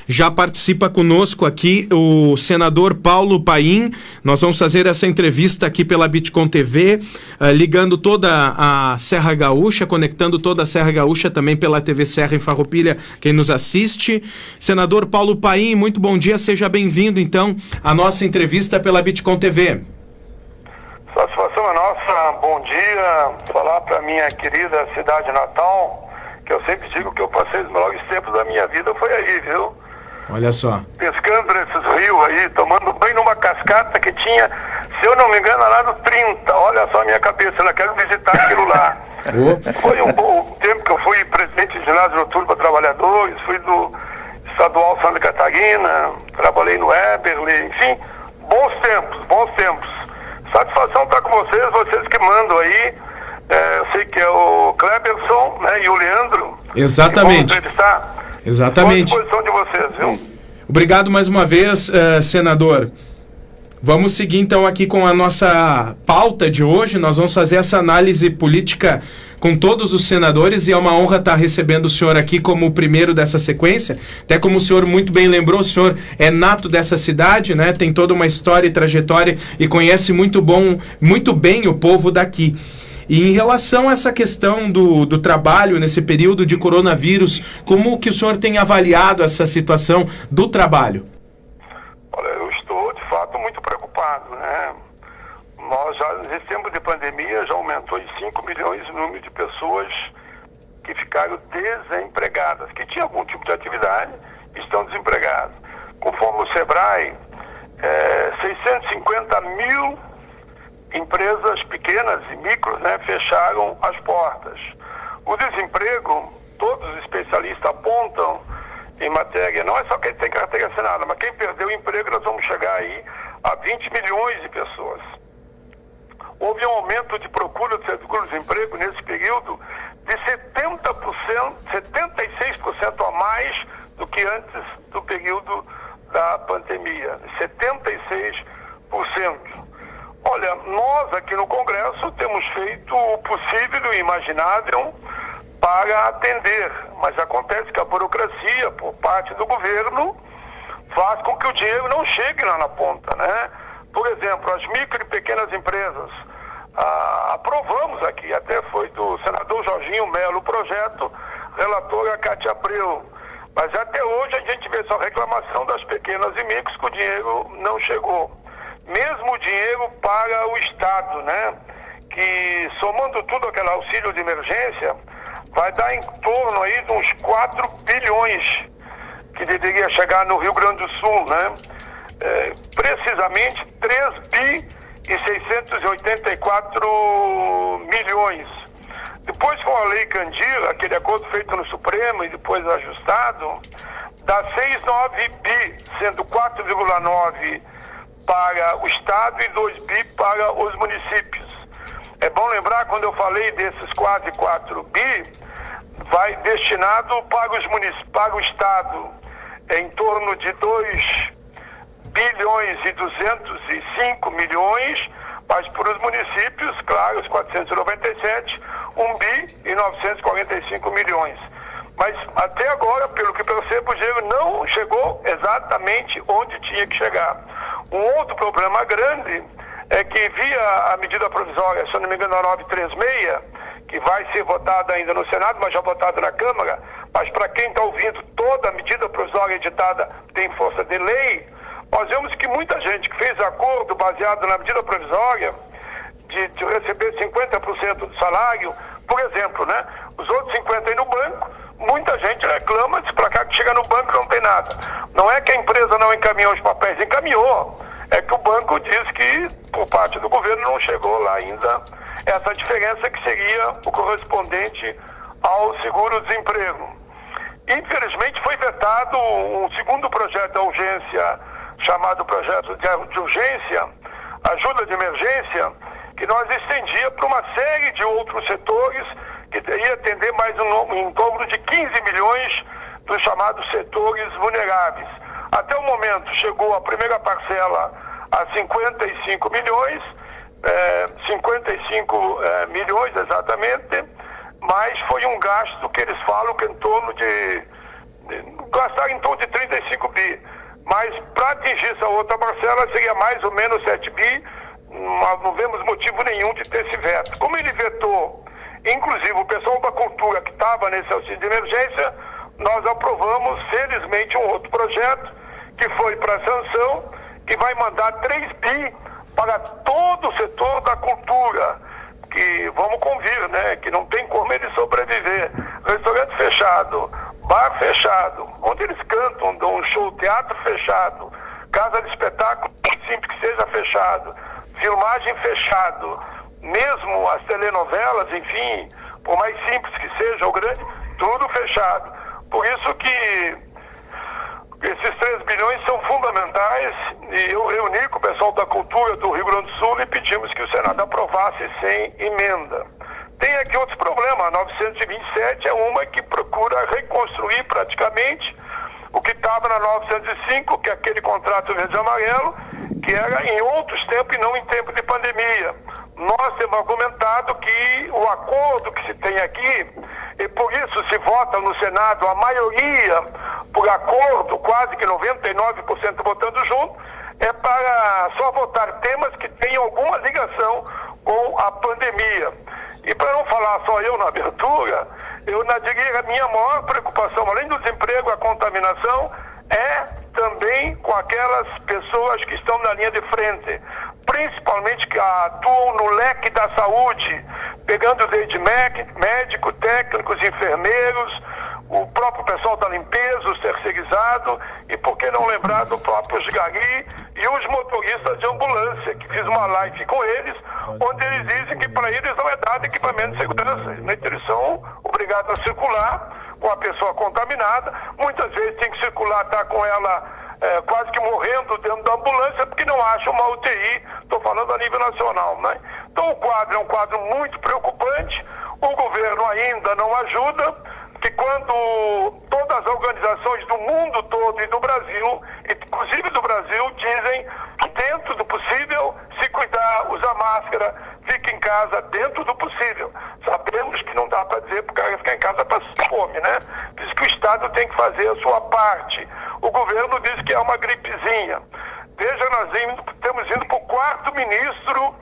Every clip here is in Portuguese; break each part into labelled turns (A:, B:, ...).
A: Já participa conosco aqui o senador Paulo Paim. Nós vamos fazer essa entrevista aqui pela Bitcom TV, ligando toda a Serra Gaúcha, conectando toda a Serra Gaúcha também pela TV Serra em Farroupilha, quem nos assiste. Senador Paulo Paim, muito bom dia, seja bem-vindo então à nossa entrevista pela Bitcom TV.
B: Satisfação é nossa, bom dia, falar para minha querida cidade natal, que eu sempre digo que eu passei os melhores tempos da minha vida foi aí, viu?
A: Olha só.
B: Pescando nesses rios aí, tomando banho numa cascata que tinha, se eu não me engano, lá no 30, olha só a minha cabeça, eu quero visitar aquilo lá. Foi um bom tempo que eu fui presidente de ginásio noturno para trabalhadores, fui do estadual Santa Catarina, trabalhei no Eberle, enfim, bons tempos. Satisfação estar com vocês que mandam aí. Eu sei que é o Cleberson, né, e o Leandro.
A: Exatamente. Exatamente.
B: Estou à disposição de vocês, viu?
A: Obrigado mais uma vez, senador. Vamos seguir então aqui com a nossa pauta de hoje. Nós vamos fazer essa análise política com todos os senadores e é uma honra estar recebendo o senhor aqui como o primeiro dessa sequência. Até como o senhor muito bem lembrou, o senhor é nato dessa cidade, né? Tem toda uma história e trajetória e conhece muito bem o povo daqui. E em relação a essa questão do trabalho nesse período de coronavírus, como que o senhor tem avaliado essa situação do trabalho?
B: Olha, eu estou de fato muito preocupado, né? Nós já, nesse tempo de pandemia, já aumentou em 5 milhões o número de pessoas que ficaram desempregadas, que tinham algum tipo de atividade e estão desempregadas. Conforme o Sebrae, 650 mil empresas pequenas e micros, né, fecharam as portas. O desemprego, todos os especialistas apontam em matéria, não é só quem tem carteira assinada, mas quem perdeu o emprego, nós vamos chegar aí a 20 milhões de pessoas. Houve um aumento de procura de seguro-desemprego nesse período de 70%, 76% a mais do que antes do período da pandemia. 76%. Olha, nós aqui no Congresso temos feito o possível e o imaginável para atender, mas acontece que a burocracia, por parte do governo, faz com que o dinheiro não chegue lá na ponta, né? Por exemplo, as micro e pequenas empresas, aprovamos aqui, até foi do senador Jorginho Melo o projeto, relatora Cátia Abreu, mas até hoje a gente vê só reclamação das pequenas e micros que o dinheiro não chegou. Mesmo o dinheiro para o Estado, né? Que somando tudo aquele auxílio de emergência, vai dar em torno aí de uns 4 bilhões que deveria chegar no Rio Grande do Sul, né? Precisamente 3 bi e 684 milhões. Depois com a Lei Candir, aquele acordo feito no Supremo e depois ajustado, dá 6,9 bi, sendo 4,9 para o Estado e 2 bi para os municípios. É bom lembrar, quando eu falei desses quase 4 bi, vai destinado para o Estado em torno de 2 bilhões e 205 milhões, mas para os municípios, claro, os 497, 1 bi e 945 milhões. Mas até agora, pelo que percebo, o dinheiro não chegou exatamente onde tinha que chegar. Um outro problema grande é que via a medida provisória, se eu não me engano, a 936, que vai ser votada ainda no Senado, mas já votada na Câmara, mas para quem está ouvindo, toda a medida provisória editada tem força de lei, nós vemos que muita gente que fez acordo baseado na medida provisória de receber 50% do salário, por exemplo, né? Os outros 50% aí no banco, muita gente reclama, diz para cá que chega no banco não tem nada. Não é que a empresa não encaminhou os papéis, encaminhou. É que o banco diz que, por parte do governo, não chegou lá ainda essa diferença que seria o correspondente ao seguro-desemprego. Infelizmente foi vetado um segundo projeto da urgência, chamado projeto de urgência, ajuda de emergência, que nós estendia para uma série de outros setores, que ia atender mais em torno de 15 milhões dos chamados setores vulneráveis. Até o momento chegou a primeira parcela a 55 milhões, 55 milhões exatamente, mas foi um gasto que eles falam que gastaram em torno de 35 atingisse a outra parcela, seria mais ou menos 7 bi. Nós não vemos motivo nenhum de ter esse veto. Como ele vetou, inclusive o pessoal da cultura que estava nesse auxílio de emergência, nós aprovamos, felizmente, um outro projeto que foi para sanção, que vai mandar 3 bi para todo o setor da cultura, que vamos convir, né, que não tem como ele sobreviver. Restaurante fechado, bar fechado, onde eles cantam, dão um show, teatro fechado, casa de espetáculo, simples que seja fechado, filmagem fechado, mesmo as telenovelas, enfim, por mais simples que seja ou grande, tudo fechado. Por isso que esses 3 bilhões são fundamentais, e eu reuni com o pessoal da cultura do Rio Grande do Sul e pedimos que o Senado aprovasse sem emenda. Tem aqui outros problemas. A 927 é uma que procura reconstruir praticamente o que estava na 905, que é aquele contrato verde e amarelo, que era em outros tempos e não em tempo de pandemia. Nós temos argumentado que o acordo que se tem aqui, e por isso se vota no Senado a maioria por acordo, quase que 99% votando junto, é para só votar temas que tenham alguma ligação com a pandemia. E para não falar só eu na abertura, eu diria a minha maior preocupação, além do desemprego, a contaminação, é também com aquelas pessoas que estão na linha de frente, principalmente que atuam no leque da saúde, pegando desde médico, técnicos, enfermeiros, o próprio pessoal da limpeza, os terceirizados, e por que não lembrar do próprio Gari e os motoristas de ambulância, que fiz uma live com eles, onde eles dizem que para eles não é dado equipamento de segurança. Eles são obrigados a circular com a pessoa contaminada, muitas vezes tem que circular, tá com ela quase que morrendo dentro da ambulância, porque não acha uma UTI, estou falando a nível nacional, né? Então o quadro é um quadro muito preocupante, o governo ainda não ajuda, que quando todas as organizações do mundo todo e do Brasil, inclusive do Brasil, dizem que dentro do possível, se cuidar, usar máscara, fica em casa dentro do possível. Sabemos que não dá para dizer para o cara ficar em casa para fome, né? Diz que o Estado tem que fazer a sua parte. O governo diz que é uma gripezinha. Veja, nós estamos indo para o 4º ministro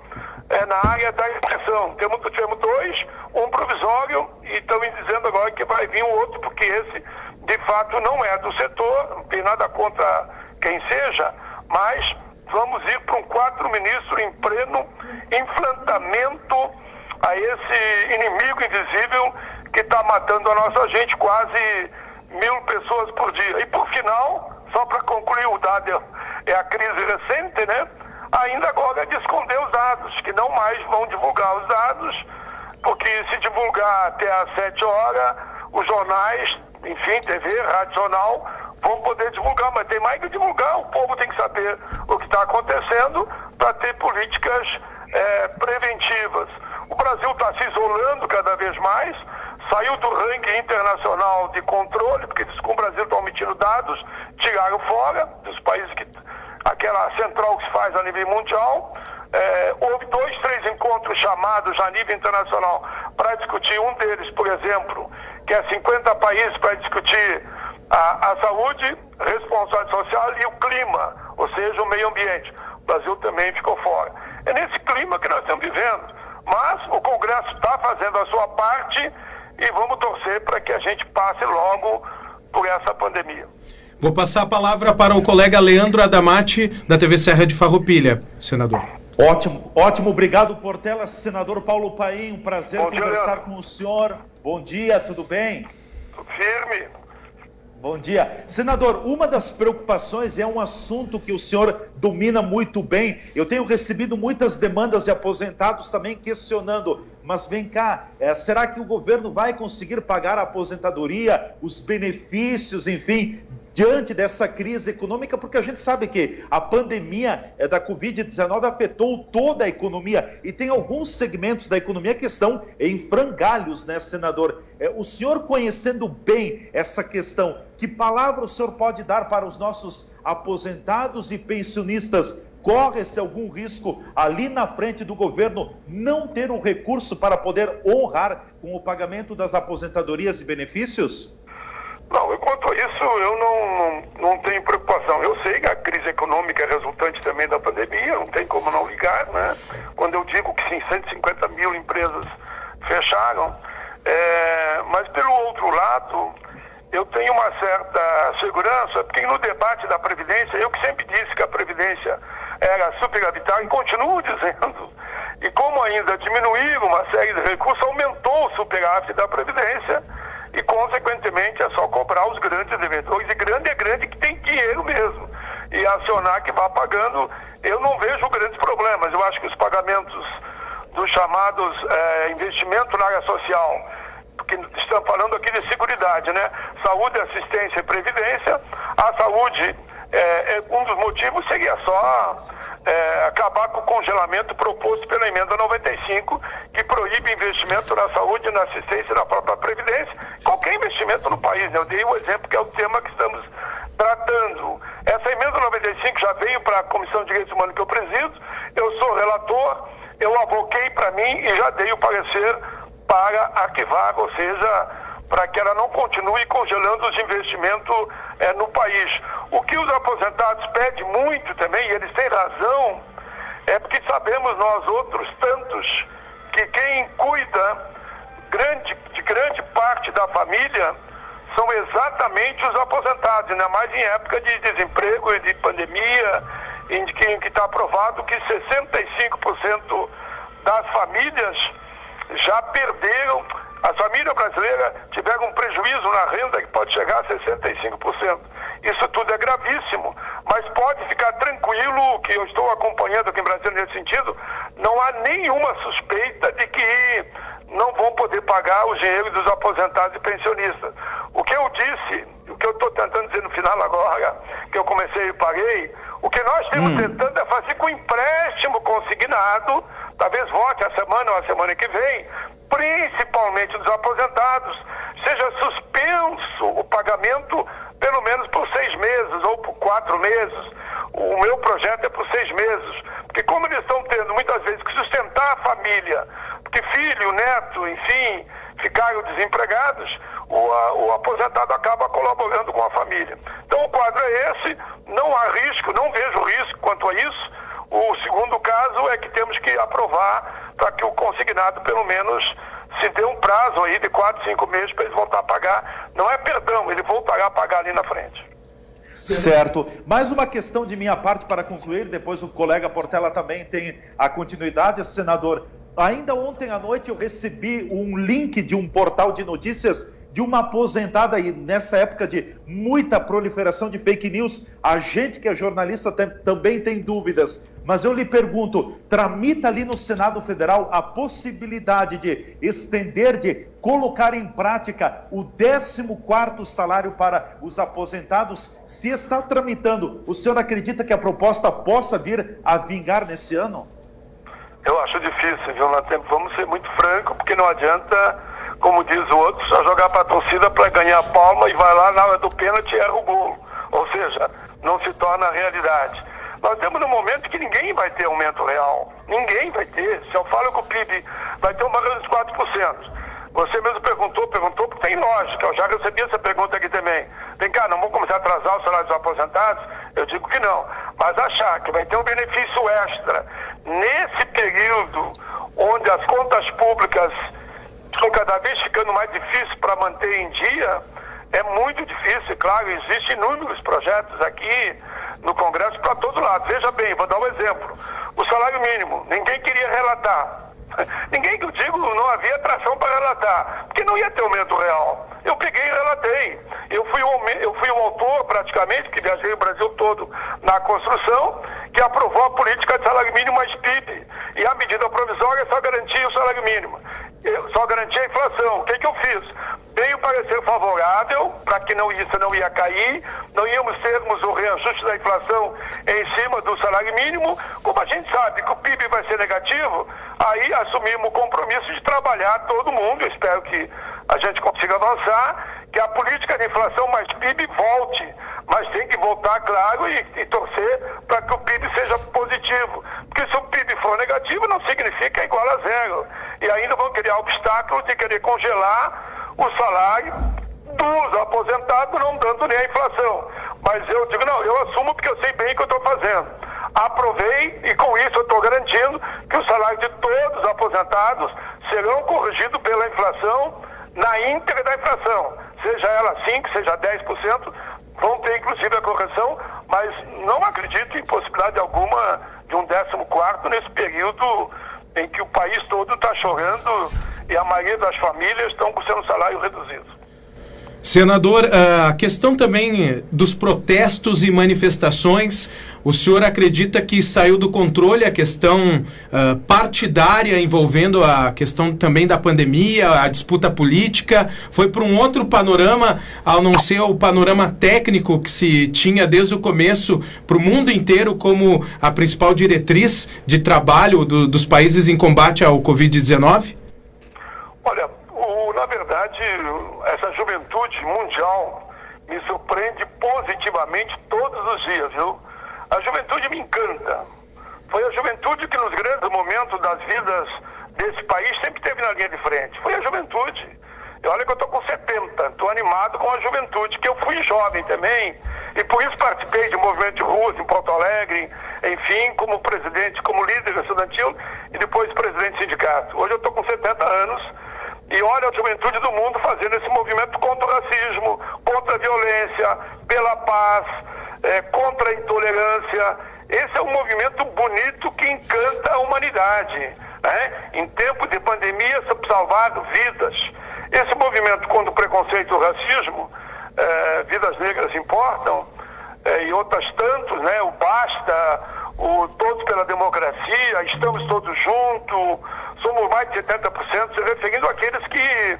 B: na área da educação. Temos 2, um provisório, e estão me dizendo agora que vai vir um outro, porque esse, de fato, não é do setor, não tem nada contra quem seja, mas vamos ir para um 4º ministro em pleno enfrentamento a esse inimigo invisível que está matando a nossa gente, quase 1.000 pessoas por dia. E por final, só para concluir, o dado é a crise recente, né? Ainda agora é de esconder os dados, que não mais vão divulgar os dados, porque se divulgar até às 7 horas, os jornais, enfim, TV, Rádio Jornal, vão poder divulgar, mas tem mais que divulgar, o povo tem que saber o que está acontecendo para ter políticas preventivas. O Brasil está se isolando cada vez mais, saiu do ranking internacional de controle, porque diz que o Brasil está omitindo dados, tiraram fora dos países que aquela central que se faz a nível mundial. Houve 2, 3 encontros chamados a nível internacional para discutir, um deles, por exemplo, que é 50 países para discutir a saúde, responsabilidade social e o clima, ou seja, o meio ambiente. O Brasil também ficou fora. É nesse clima que nós estamos vivendo, mas o Congresso está fazendo a sua parte e vamos torcer para que a gente passe logo por essa pandemia.
A: Vou passar a palavra para o colega Leandro Adamati, da TV Serra de Farroupilha, senador.
C: Ótimo, obrigado, Portela. Senador Paulo Paim, um prazer conversar com o senhor. Bom dia, tudo bem?
B: Tudo firme.
C: Bom dia. Senador, uma das preocupações é um assunto que o senhor domina muito bem. Eu tenho recebido muitas demandas de aposentados também questionando, mas vem cá, será que o governo vai conseguir pagar a aposentadoria, os benefícios, enfim, diante dessa crise econômica? Porque a gente sabe que a pandemia da Covid-19 afetou toda a economia e tem alguns segmentos da economia que estão em frangalhos, né, senador? O senhor, conhecendo bem essa questão, que palavra o senhor pode dar para os nossos aposentados e pensionistas? Corre-se algum risco ali na frente do governo não ter um recurso para poder honrar com o pagamento das aposentadorias e benefícios?
B: Não, quanto a isso, eu não tenho preocupação. Eu sei que a crise econômica quando eu digo que sim, 150 mil empresas fecharam. Mas, pelo outro lado, eu tenho uma certa segurança, porque no debate da Previdência, eu que sempre disse que a Previdência era superavitária, e continuo dizendo, e como ainda diminuíram uma série de recursos, aumentou o superávit da Previdência, e, consequentemente, é só cobrar os grandes devedores, e grande é grande que tem dinheiro mesmo, e acionar que vá pagando. Eu não vejo grandes problemas. Eu acho que os pagamentos dos chamados investimento na área social, porque estamos falando aqui de seguridade, né? Saúde, assistência e previdência. A saúde, um dos motivos seria só acabar com o congelamento proposto pela emenda 95, que proíbe investimento na saúde, na assistência e na própria previdência, qualquer investimento no país, né? Eu dei o exemplo que é o tema que estamos tratando. Essa emenda 95 já veio para a Comissão de Direitos Humanos que eu presido, eu sou relator, eu avoquei para mim e já dei o parecer para arquivar, ou seja, para que ela não continue congelando os investimentos no país. O que os aposentados pedem muito também, e eles têm razão, é porque sabemos nós outros tantos que quem cuida de grande parte da família são exatamente os aposentados, ainda mais em época de desemprego e de pandemia, em que está provado que 65% das famílias já perderam, as famílias brasileiras tiveram um prejuízo na renda que pode chegar a 65%. Isso tudo é gravíssimo, mas pode ficar tranquilo que eu estou acompanhando aqui em Brasília nesse sentido, não há nenhuma suspeita de que não vão poder pagar o dinheiro dos aposentados e pensionistas. O que eu disse, o que eu estou tentando dizer no final agora, que eu comecei e paguei, o que nós estamos tentando é fazer com empréstimo consignado, talvez volte a semana ou a semana que vem, principalmente dos aposentados, seja suspenso o pagamento pelo menos por 6 meses ou por 4 meses. O meu projeto é por 6 meses, porque como eles estão tendo muitas vezes que sustentar a família, porque filho, neto, enfim, ficaram desempregados, o aposentado acaba colaborando com a família. Então o quadro é esse, não há risco, não vejo risco quanto a isso. O segundo caso é que temos que aprovar para que o consignado pelo menos se dê um prazo aí de 4, 5 meses para ele voltar a pagar. Não é perdão, ele voltará a pagar ali na frente.
C: Certo. Mais uma questão de minha parte para concluir, depois o colega Portela também tem a continuidade, senador. Ainda ontem à noite eu recebi um link de um portal de notícias de uma aposentada, e nessa época de muita proliferação de fake news, a gente que é jornalista também tem dúvidas. Mas eu lhe pergunto, tramita ali no Senado Federal a possibilidade de estender, de colocar em prática o 14º salário para os aposentados? Se está tramitando, o senhor acredita que a proposta possa vir a vingar nesse ano?
B: Eu acho difícil, viu, Latempo? Vamos ser muito francos, porque não adianta, como diz o outro, só jogar para a torcida para ganhar a palma e vai lá na hora do pênalti e erra o gol. Ou seja, não se torna realidade. Nós temos um momento que ninguém vai ter aumento real. Ninguém vai ter. Se eu falo que o PIB vai ter uma grande de 4%. Você mesmo perguntou, porque tem lógica. Eu já recebi essa pergunta aqui também. Vem cá, não vamos começar a atrasar o salário dos aposentados? Eu digo que não. Mas achar que vai ter um benefício extra nesse período onde as contas públicas estão cada vez ficando mais difíceis para manter em dia, é muito difícil. Claro, existem inúmeros projetos aqui no Congresso para todo lado. Veja bem, vou dar um exemplo. O salário mínimo, ninguém queria relatar. Ninguém, que eu digo, não havia atração para relatar, porque não ia ter aumento real. Eu peguei e relatei. Eu fui o autor, praticamente, que viajei o Brasil todo na construção, que aprovou a política de salário mínimo mais PIB. E a medida provisória só garantia o salário mínimo. Só garantia a inflação. O que eu fiz? Dei o parecer favorável para que isso não ia cair, não íamos termos o reajuste da inflação em cima do salário mínimo. Como a gente sabe que o PIB vai ser negativo, aí assumimos o compromisso de trabalhar todo mundo. Eu espero que a gente consiga avançar, que a política de inflação mais PIB volte, mas tem que voltar, claro, e torcer para que o PIB seja positivo. Porque se o PIB for negativo, não significa igual a zero. E ainda vão criar obstáculos de querer congelar o salário dos aposentados, não dando nem a inflação. Mas eu digo, não, eu assumo porque eu sei bem o que eu estou fazendo. Aprovei e com isso eu estou garantindo que o salário de todos os aposentados serão corrigidos pela inflação na íntegra da inflação. Seja ela 5%, seja 10%, vão ter inclusive a correção, mas não acredito em possibilidade alguma de um 14º nesse período em que o país todo está chorando e a maioria das famílias estão com seu salário reduzido.
A: Senador, a questão também dos protestos e manifestações, o senhor acredita que saiu do controle a questão partidária envolvendo a questão também da pandemia, a disputa política, foi para um outro panorama, ao não ser o panorama técnico que se tinha desde o começo para o mundo inteiro como a principal diretriz de trabalho dos países em combate ao Covid-19?
B: Olha, na verdade, essa juventude mundial me surpreende positivamente todos os dias, viu? A juventude me encanta. Foi a juventude que nos grandes momentos das vidas desse país sempre esteve na linha de frente. Foi a juventude. E olha que eu estou com 70, estou animado com a juventude, que eu fui jovem também, e por isso participei de movimento de ruas em Porto Alegre, enfim, como presidente, como líder estudantil e depois presidente do sindicato. Hoje eu estou com 70 anos, e olha a juventude do mundo fazendo esse movimento contra o racismo, contra a violência, pela paz, contra a intolerância. Esse é um movimento bonito que encanta a humanidade, né? Em tempo de pandemia, salvar vidas. Esse movimento contra o preconceito e o racismo, vidas negras importam, e outras tantos, né? O Basta, o Todos pela Democracia, Estamos Todos Juntos, somos mais de 70%, se referindo àqueles que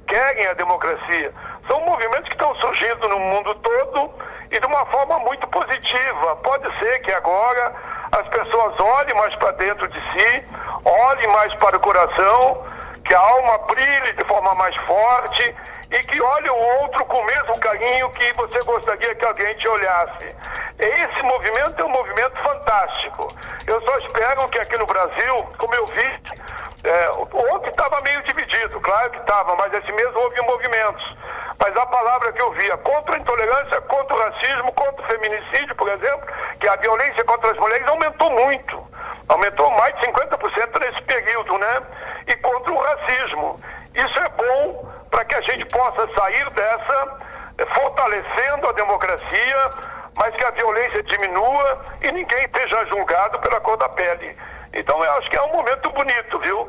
B: querem a democracia. São movimentos que estão surgindo no mundo todo e de uma forma muito positiva. Pode ser que agora as pessoas olhem mais para dentro de si, olhem mais para o coração, que a alma brilhe de forma mais forte e que olhe o outro com o mesmo carinho que você gostaria que alguém te olhasse. Esse movimento é um movimento fantástico. Eu só espero que aqui no Brasil, como eu vi, ontem estava meio dividido, claro que estava, mas esse mês houve movimentos. Mas a palavra que eu via contra a intolerância, contra o racismo, contra o feminicídio, por exemplo, que a violência contra as mulheres aumentou muito. Aumentou mais de 50% nesse período, né? E contra o racismo. Isso é bom para que a gente possa sair dessa, fortalecendo a democracia, mas que a violência diminua e ninguém esteja julgado pela cor da pele. Então eu acho que é um momento bonito, viu?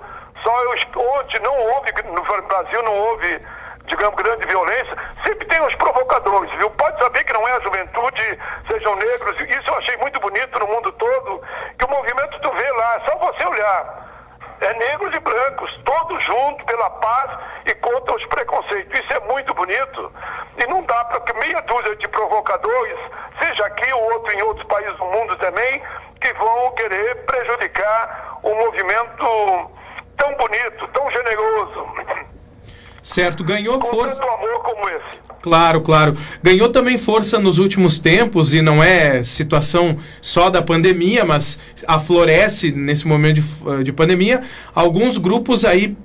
B: Onde não houve, no Brasil não houve, digamos, grande violência, sempre tem os provocadores, viu? Pode saber que não é a juventude, sejam negros, isso eu achei muito bonito no mundo todo, que o movimento tu vê lá, é só você olhar. É negros e brancos, todos juntos pela paz e contra os preconceitos. Isso é muito bonito. E não dá para que meia dúzia de provocadores, seja aqui ou outro em outros países do mundo também, que vão querer prejudicar um movimento tão bonito, tão generoso.
A: Certo, ganhou força.
B: Com tanto amor como esse.
A: Claro, claro. Ganhou também força nos últimos tempos, e não é situação só da pandemia, mas aflorece nesse momento de pandemia, alguns grupos aí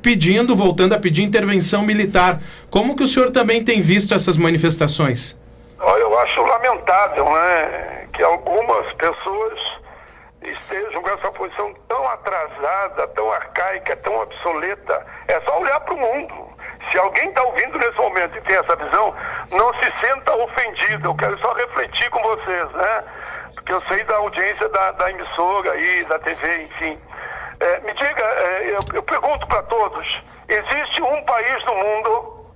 A: voltando a pedir intervenção militar. Como que o senhor também tem visto essas manifestações?
B: Eu acho lamentável, né, que algumas pessoas estejam com essa posição tão atrasada, tão arcaica, tão obsoleta. É só olhar para o mundo. Se alguém está ouvindo nesse momento e tem essa visão, não se sinta ofendido. Eu quero só refletir com vocês, né? Porque eu sei da audiência da emissora aí, da TV, enfim. Me diga, eu pergunto para todos, existe um país no mundo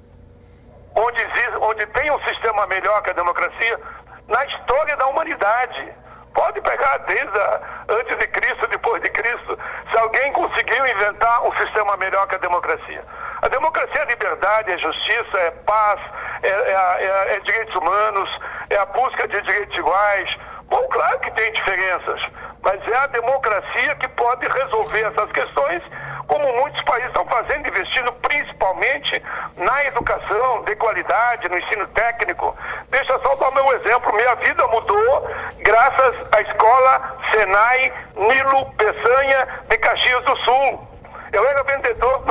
B: onde tem um sistema melhor que a democracia? Na história da humanidade. Pode pegar desde antes de Cristo, depois de Cristo, se alguém conseguiu inventar um sistema melhor que a democracia. A democracia é liberdade, é justiça, é paz, é direitos humanos, é a busca de direitos iguais. Bom, claro que tem diferenças, mas é a democracia que pode resolver essas questões, como muitos países estão fazendo, investindo principalmente na educação de qualidade, no ensino técnico. Deixa só dar o meu exemplo. Minha vida mudou graças à escola Senai Nilo Peçanha de Caxias do Sul. Eu era vendedor,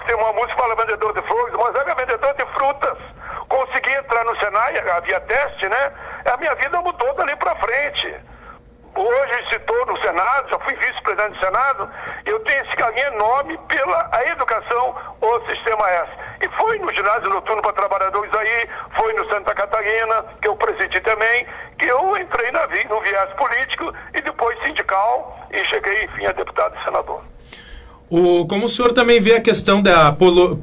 B: tem uma música que fala vendedor de flores, mas era vendedor de frutas. Consegui entrar no Senai, havia teste, né? A minha vida mudou dali para frente. Hoje estou no Senado, já fui vice-presidente do Senado, eu tenho esse carinho enorme pela educação, o Sistema S. E foi no ginásio noturno para trabalhadores aí, foi no Santa Catarina, que eu presidi também, que eu entrei no viés político e depois sindical e cheguei, enfim, a deputado e senador.
A: Como o senhor também vê a questão da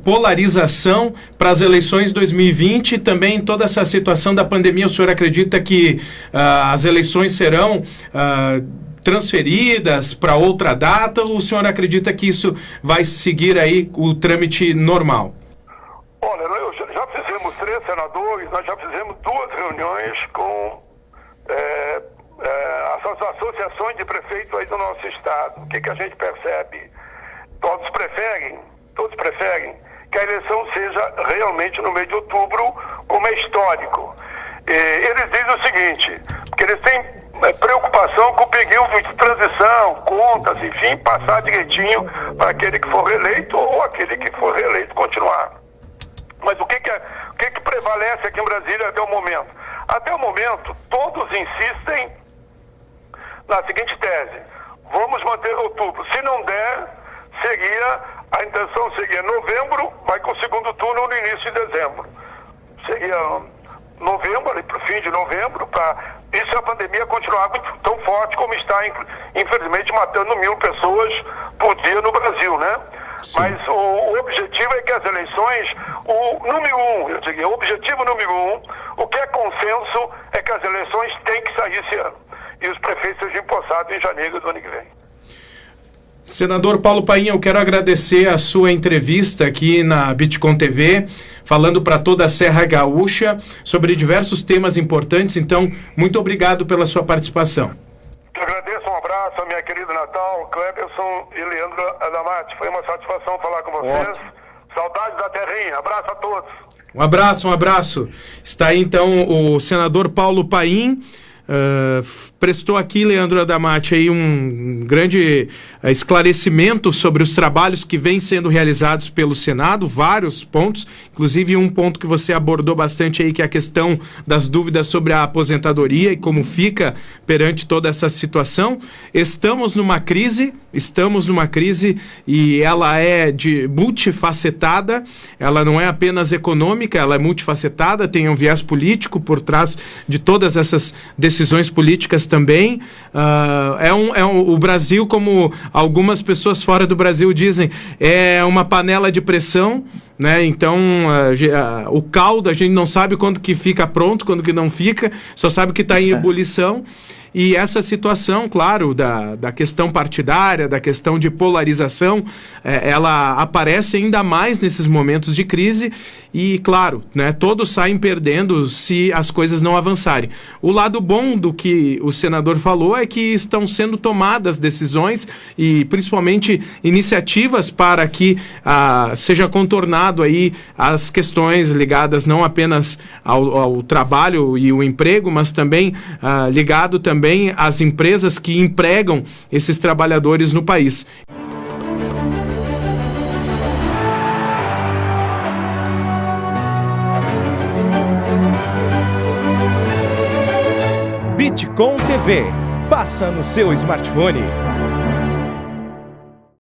A: polarização para as eleições 2020, também toda essa situação da pandemia, o senhor acredita que as eleições serão transferidas para outra data, ou o senhor acredita que isso vai seguir aí o trâmite normal?
B: Olha, já fizemos 3 senadores, nós já fizemos 2 reuniões com as associações de prefeitos aí do nosso estado. O que a gente percebe? Todos preferem que a eleição seja realmente no mês de outubro, como é histórico. Eles dizem o seguinte, que eles têm preocupação com o período de transição, contas, enfim, passar direitinho para aquele que for reeleito ou aquele que for reeleito continuar. Mas o que prevalece aqui em Brasília até o momento? Até o momento, todos insistem na seguinte tese: vamos manter outubro. Se não der, a intenção seria novembro, vai com o segundo turno no início de dezembro. Seria novembro, ali para o fim de novembro, e se a pandemia continuar tão forte como está, infelizmente, matando 1.000 pessoas por dia no Brasil, né? Sim. Mas o objetivo é que as eleições, o objetivo número 1, o que é consenso é que as eleições têm que sair esse ano. E os prefeitos sejam empossados em janeiro do ano que vem.
A: Senador Paulo Paim, eu quero agradecer a sua entrevista aqui na Bitcom TV, falando para toda a Serra Gaúcha sobre diversos temas importantes. Então, muito obrigado pela sua participação.
B: Eu agradeço, um abraço a minha querida Natal, Cleberson e Leandro Adamati. Foi uma satisfação falar com vocês. Ótimo. Saudades da terrinha. Abraço a todos.
A: Um abraço. Está aí, então, o senador Paulo Paim. Prestou aqui, Leandro Adamati, aí um grande esclarecimento sobre os trabalhos que vêm sendo realizados pelo Senado, vários pontos, inclusive um ponto que você abordou bastante aí, que é a questão das dúvidas sobre a aposentadoria e como fica perante toda essa situação. Estamos numa crise e ela é multifacetada, ela não é apenas econômica, ela é multifacetada, tem um viés político por trás de todas essas decisões políticas também. O Brasil, como algumas pessoas fora do Brasil dizem, é uma panela de pressão, né? Então o caldo a gente não sabe quando que fica pronto, quando que não fica, só sabe que está em ebulição. E essa situação, claro, da questão partidária, da questão de polarização, ela aparece ainda mais nesses momentos de crise e, claro, né, todos saem perdendo se as coisas não avançarem. O lado bom do que o senador falou é que estão sendo tomadas decisões e, principalmente, iniciativas para que seja contornado aí as questões ligadas não apenas ao trabalho e o emprego, mas também ligado também às empresas que empregam esses trabalhadores no país.
D: Bitcom TV. Passa no seu smartphone.